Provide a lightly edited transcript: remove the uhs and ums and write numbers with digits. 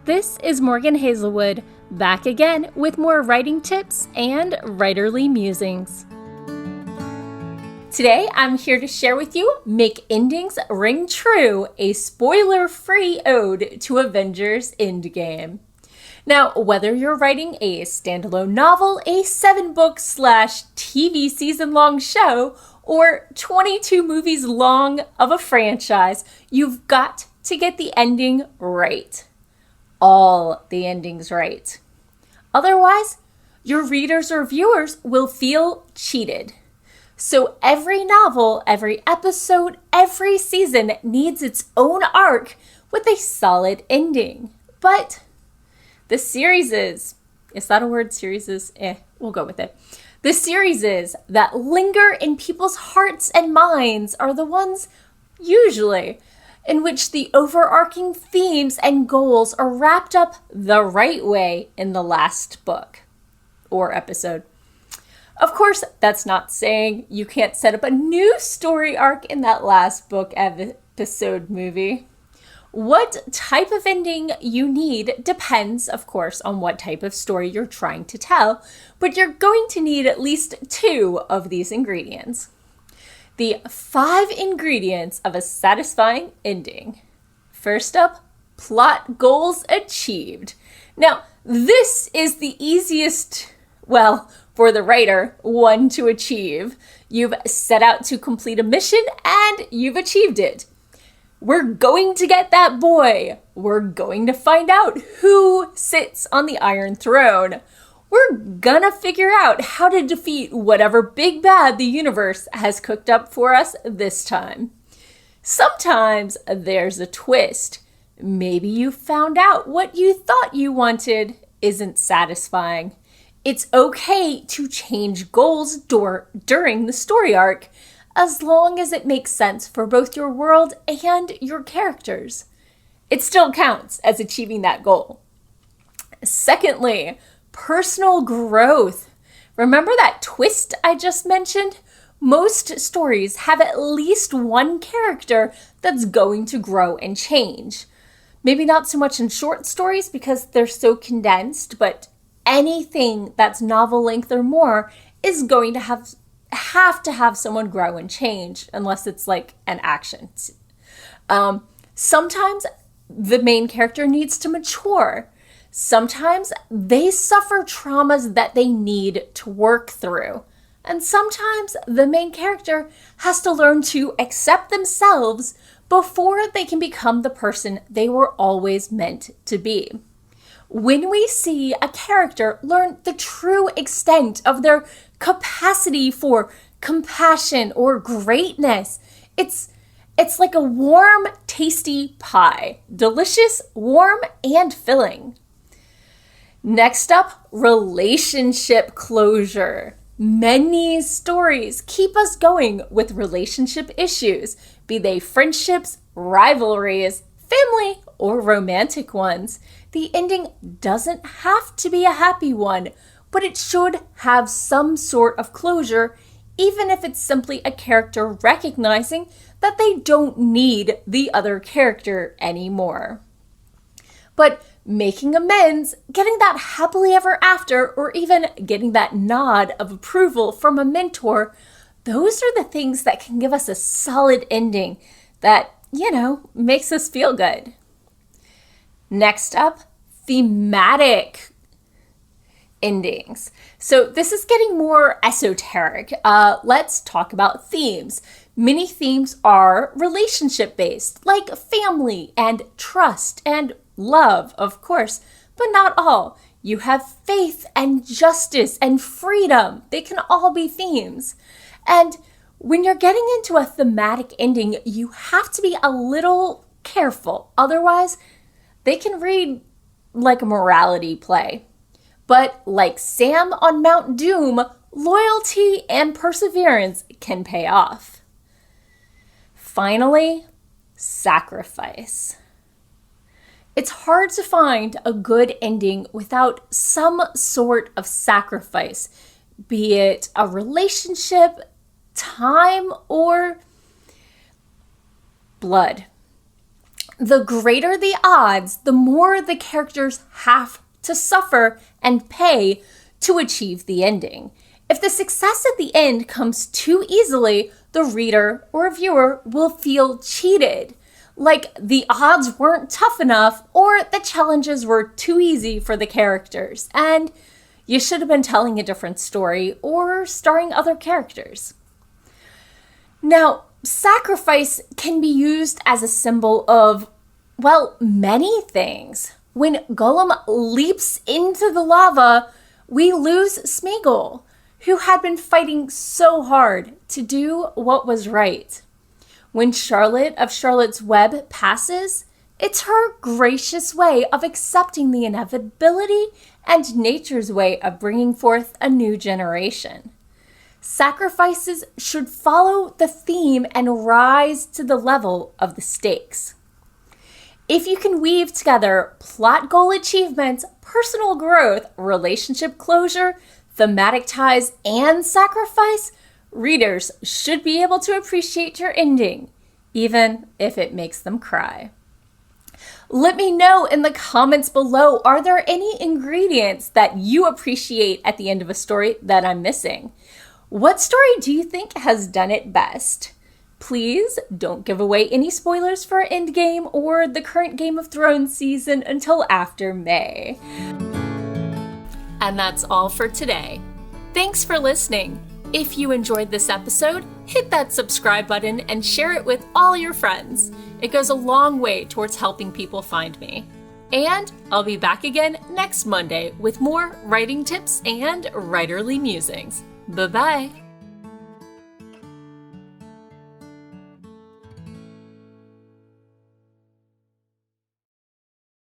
This is Morgan Hazelwood, back again with more writing tips and writerly musings. Today, I'm here to share with you Make Endings Ring True, a spoiler-free ode to Avengers Endgame. Now, whether you're writing a standalone novel, a 7-book/TV season-long show, or 22 movies long of a franchise, you've got to get the ending right. All the endings right. Otherwise, your readers or viewers will feel cheated. So every novel, every episode, every season needs its own arc with a solid ending. But the series is that a word? We'll go with it. The series that linger in people's hearts and minds are the ones, usually, in which the overarching themes and goals are wrapped up the right way in the last book or episode. Of course, that's not saying you can't set up a new story arc in that last book, episode, movie. What type of ending you need depends, of course, on what type of story you're trying to tell, but you're going to need at least 2 of these ingredients. The 5 ingredients of a satisfying ending. First up, plot goals achieved. Now, this is the easiest, for the writer, one to achieve. You've set out to complete a mission and you've achieved it. We're going to get that boy. We're going to find out who sits on the Iron Throne. We're gonna figure out how to defeat whatever big bad the universe has cooked up for us this time. Sometimes there's a twist. Maybe you found out what you thought you wanted isn't satisfying. It's okay to change goals during the story arc, as long as it makes sense for both your world and your characters. It still counts as achieving that goal. Secondly, personal growth. Remember that twist I just mentioned? Most stories have at least one character that's going to grow and change. Maybe not so much in short stories because they're so condensed, but anything that's novel length or more is going to have to have someone grow and change, unless it's like an action. Sometimes the main character needs to mature. Sometimes they suffer traumas that they need to work through. And sometimes the main character has to learn to accept themselves before they can become the person they were always meant to be. When we see a character learn the true extent of their capacity for compassion or greatness, it's like a warm, tasty pie. Delicious, warm, and filling. Next up, relationship closure. Many stories keep us going with relationship issues, be they friendships, rivalries, family, or romantic ones. The ending doesn't have to be a happy one, but it should have some sort of closure, even if it's simply a character recognizing that they don't need the other character anymore. But making amends, getting that happily ever after, or even getting that nod of approval from a mentor, those are the things that can give us a solid ending that, makes us feel good. Next up, thematic endings. So this is getting more esoteric. Let's talk about themes. Many themes are relationship-based, like family and trust and love, of course, but not all. You have faith and justice and freedom. They can all be themes. And when you're getting into a thematic ending, you have to be a little careful. Otherwise, they can read like a morality play. But like Sam on Mount Doom, loyalty and perseverance can pay off. Finally, sacrifice. It's hard to find a good ending without some sort of sacrifice, be it a relationship, time, or blood. The greater the odds, the more the characters have to suffer and pay to achieve the ending. If the success at the end comes too easily, the reader or viewer will feel cheated, like the odds weren't tough enough or the challenges were too easy for the characters, and you should have been telling a different story or starring other characters. Now, sacrifice can be used as a symbol of, well, many things. When Gollum leaps into the lava, we lose Smeagol, who had been fighting so hard to do what was right. When Charlotte of Charlotte's Web passes, it's her gracious way of accepting the inevitability and nature's way of bringing forth a new generation. Sacrifices should follow the theme and rise to the level of the stakes. If you can weave together plot goal achievements, personal growth, relationship closure, thematic ties, and sacrifice, readers should be able to appreciate your ending, even if it makes them cry. Let me know in the comments below, are there any ingredients that you appreciate at the end of a story that I'm missing? What story do you think has done it best? Please don't give away any spoilers for Endgame or the current Game of Thrones season until after May. And that's all for today. Thanks for listening. If you enjoyed this episode, hit that subscribe button and share it with all your friends. It goes a long way towards helping people find me. And I'll be back again next Monday with more writing tips and writerly musings. Bye-bye.